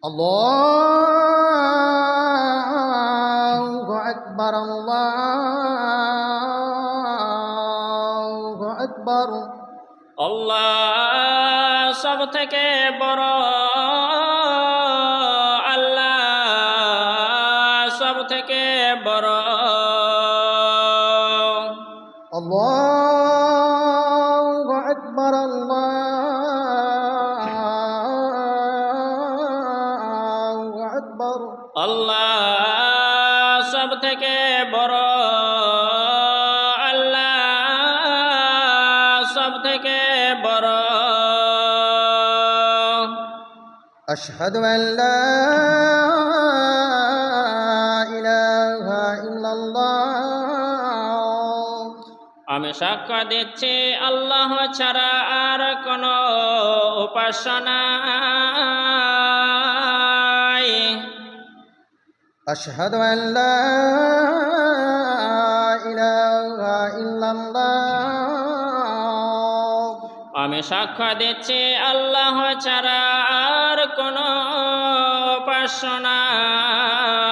আল্লাহু আকবার, আল্লাহু আকবার। আল্লাহ সব থেকে বড়, আল্লাহ সব থেকে বড়। আল্লাহু আকবার, আল্লাহু আকবার। আল্লাহ সব থেকে বড়, আল্লাহ সব থেকে বড়। আশহাদু আন লা ইলাহা ইল্লাল্লাহ। আমি সাক্ষ্য দিচ্ছি আল্লাহ ছাড়া আর কোনো উপাস্য নাই। আশহাদু আন লা ইলাহা ইল্লাল্লাহ। আমি সাক্ষ্য দিচ্ছি আল্লাহ ছাড়া আর কোনো উপাস্য নাই।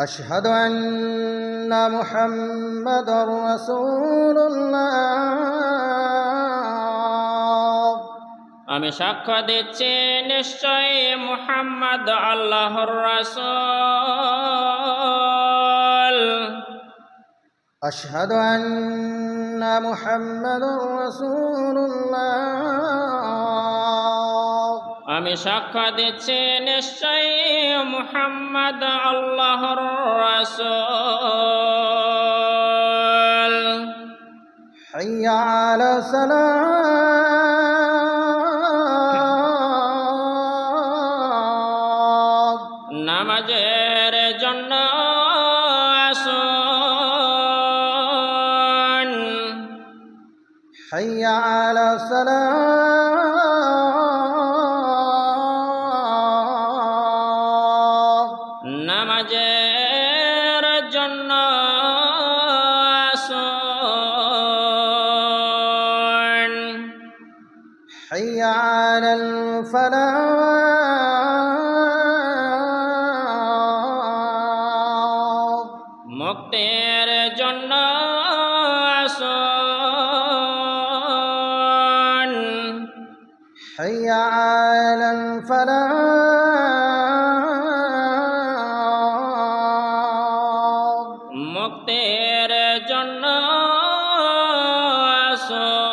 আশহাদু আন্না মুহাম্মাদুর রাসূলুল্লাহ। আমি সাক্ষ্য দিচ্ছি নিশ্চয়ই মুহাম্মদ আল্লাহর রাসূল। আশহাদু আন্না মুহাম্মাদুর রাসূলুল্লাহ। আমি সাক্ষ্য দিচ্ছি নিশ্চয়ই মুহাম্মদ আল্লাহর রাসূল। হাইয়া আলা সালাত। নামাজের জন্য আসুন। হাইয়া আলা সালাত। নামাজের জন্য আসুন। হাইয়া আলাল ফালাহ। মুক্তির জন্য আসুন। হাইয়া আলাল ফালাহ। মুক্তির জন্য আসুন।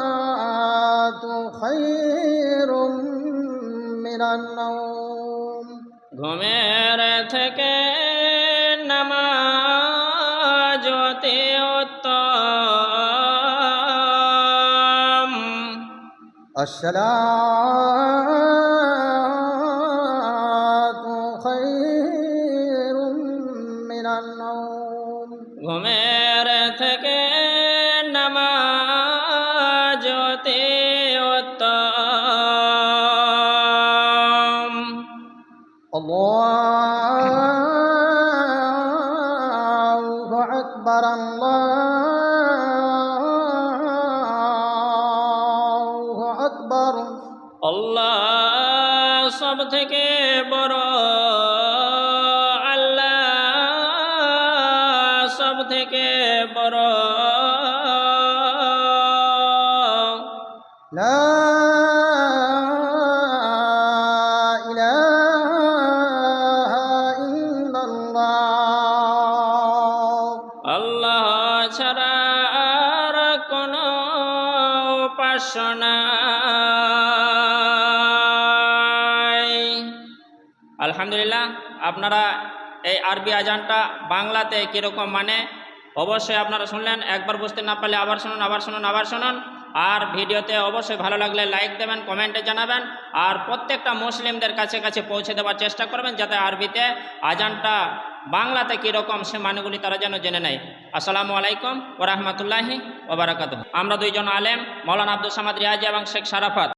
আসসালাতু খায়রুম মিনান নাওম। ঘুমের থেকে নামাজ অতি উত্তম। আসসালাতু খায়রুম মিনান নাওম। ঘুমের থেকে নামাজ অতি উত্তম। আল্লাহু আকবার, আল্লাহু আকবার। আল্লাহ সব থেকে বড়, আল্লাহ সব থেকে বড়। লা ইলাহা ইল্লাল্লাহ। আল্লাহ ছাড়া আর কোনো উপাস্য নাই। আলহামদুলিল্লাহ, আপনারা এই আরবি আজানটা বাংলাতে কীরকম মানে অবশ্যই আপনারা শুনলেন। একবার বুঝতে না পারলে আবার শুনুন, আবার শুনুন, আবার শুনুন। আর ভিডিওতে অবশ্যই ভালো লাগলে লাইক দেবেন, কমেন্টে জানাবেন। আর প্রত্যেকটা মুসলিমদের কাছে কাছে পৌঁছে দেওয়ার চেষ্টা করবেন, যাতে আরবিতে আজানটা বাংলাতে কীরকম সে মানেগুলি তারা যেন জেনে নেয়। আসসালামু আলাইকুম ওয়া রাহমাতুল্লাহি ওয়া বারাকাতুহু। আমরা দুইজন আলেম, মাওলানা আব্দুল সামাদ রিয়াজি এবং শেখ শারাফাত,